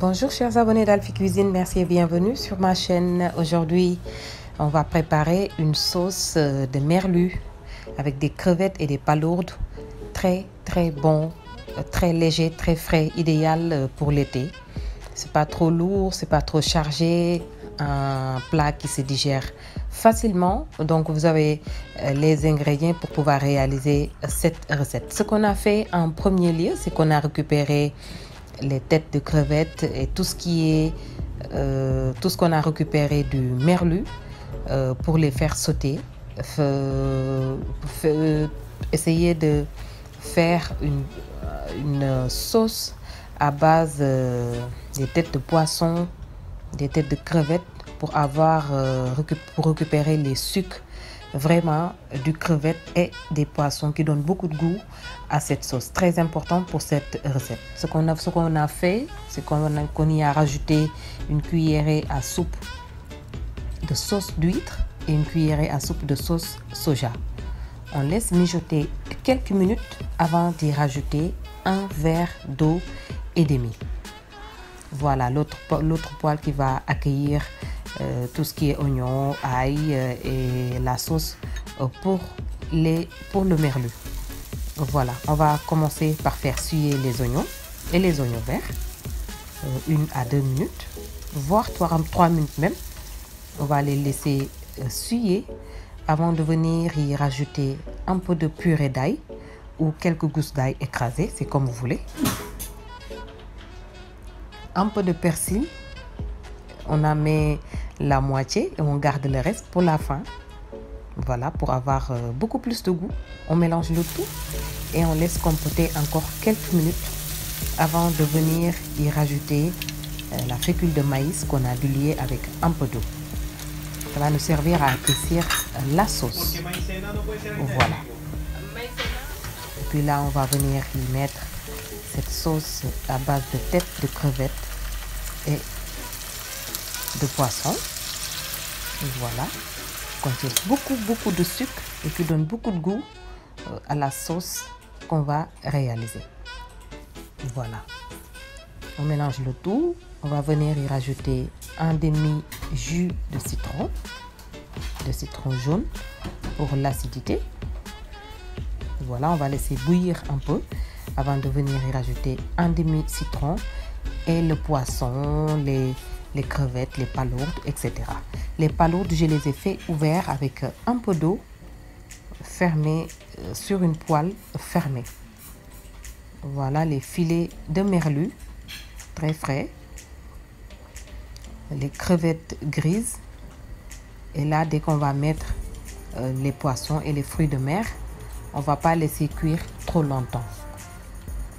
Bonjour chers abonnés d'Alphie Cuisine, merci et bienvenue sur ma chaîne. Aujourd'hui, on va préparer une sauce de merlu avec des crevettes et des palourdes. Très bon, très léger, très frais, idéal pour l'été. C'est pas trop lourd, c'est pas trop chargé, un plat qui se digère facilement. Donc vous avez les ingrédients pour pouvoir réaliser cette recette. Ce qu'on a fait en premier lieu, c'est qu'on a récupéré les têtes de crevettes et tout ce qu'on a récupéré du merlu pour les faire sauter. Essayer de faire une sauce à base des têtes de poisson, des têtes de crevettes pour récupérer les sucres vraiment du crevette et des poissons qui donnent beaucoup de goût à cette sauce. Très important pour cette recette. Ce qu'on a fait, c'est qu'on y a rajouté une cuillerée à soupe de sauce d'huître et une cuillerée à soupe de sauce soja. On laisse mijoter quelques minutes avant d'y rajouter un verre d'eau et demi. Voilà l'autre poêle qui va accueillir tout ce qui est oignon, ail et la sauce pour le merlu. Voilà, on va commencer par faire suer les oignons et les oignons verts 1 à 2 minutes, voire 3 minutes même. On va les laisser suer avant de venir y rajouter un peu de purée d'ail ou quelques gousses d'ail écrasées, c'est comme vous voulez. Un peu de persil, on en met la moitié et on garde le reste pour la fin. Voilà, pour avoir beaucoup plus de goût. On mélange le tout et on laisse compoter encore quelques minutes avant de venir y rajouter la fécule de maïs qu'on a diluée avec un peu d'eau. Ça va nous servir à épaissir la sauce. Voilà. Et puis là, on va venir y mettre cette sauce à base de têtes de crevettes et de poisson. Voilà, contient beaucoup de sucre et qui donne beaucoup de goût à la sauce qu'on va réaliser. Voilà, on mélange le tout. On va venir y rajouter un demi jus de citron jaune pour l'acidité. Voilà, on va laisser bouillir un peu avant de venir y rajouter un demi citron et le poisson, les crevettes, les palourdes, etc. Les palourdes, je les ai fait ouverts avec un peu d'eau fermée sur une poêle fermée. Voilà les filets de merlu, très frais. Les crevettes grises. Et là, dès qu'on va mettre les poissons et les fruits de mer, on ne va pas laisser cuire trop longtemps.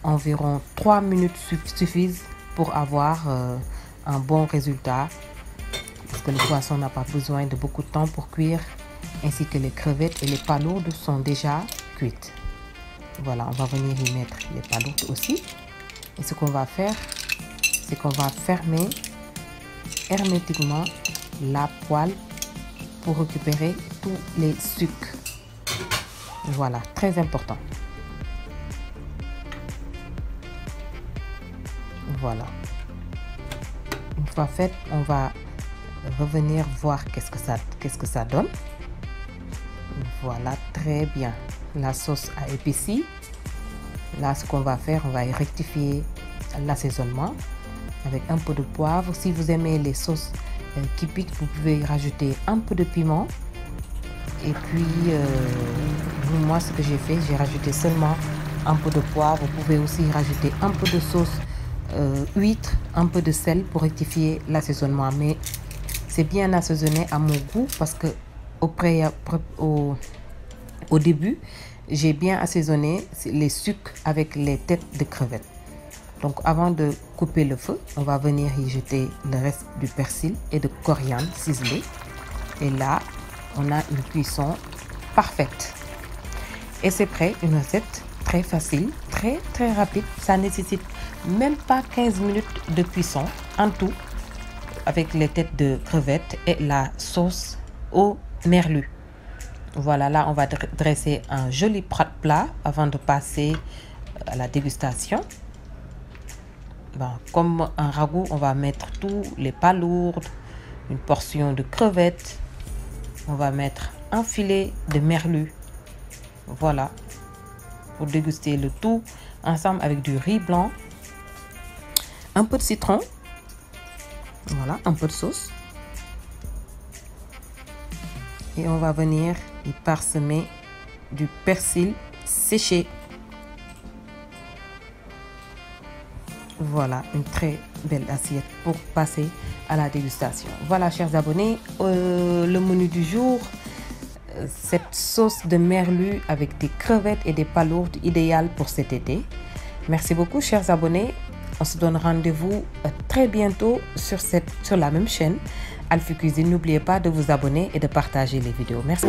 Environ 3 minutes suffisent pour avoir un bon résultat, parce que le poisson n'a pas besoin de beaucoup de temps pour cuire, ainsi que les crevettes et les palourdes sont déjà cuites. Voilà, on va venir y mettre les palourdes aussi. Et ce qu'on va faire, c'est qu'on va fermer hermétiquement la poêle pour récupérer tous les sucres. Voilà, très important. Voilà. Une fois fait, on va revenir voir qu'est-ce que ça donne. Voilà, très bien. La sauce a épaissi. Là, ce qu'on va faire, on va y rectifier l'assaisonnement avec un peu de poivre. Si vous aimez les sauces qui piquent, vous pouvez y rajouter un peu de piment. Et puis, moi, ce que j'ai fait, j'ai rajouté seulement un peu de poivre. Vous pouvez aussi y rajouter un peu de sauce huître, un peu de sel pour rectifier l'assaisonnement, mais c'est bien assaisonné à mon goût parce que au début j'ai bien assaisonné les sucres avec les têtes de crevettes. Donc avant de couper le feu, on va venir y jeter le reste du persil et de coriandre ciselé, et là on a une cuisson parfaite et c'est prêt. Une recette très facile, très rapide. Ça nécessite même pas 15 minutes de cuisson en tout, avec les têtes de crevettes et la sauce au merlu. Voilà, là on va dresser un joli plat avant de passer à la dégustation. comme un ragoût, on va mettre tous les palourdes, une portion de crevettes. On va mettre un filet de merlu. Voilà. Pour déguster le tout ensemble avec du riz blanc. Un peu de citron. Voilà, un peu de sauce. Et on va venir y parsemer du persil séché. Voilà, une très belle assiette pour passer à la dégustation. Voilà, chers abonnés, le menu du jour, cette sauce de merlu avec des crevettes et des palourdes idéale pour cet été. Merci beaucoup, chers abonnés. On se donne rendez-vous très bientôt sur la même chaîne, Alphie Cuisine. N'oubliez pas de vous abonner et de partager les vidéos. Merci.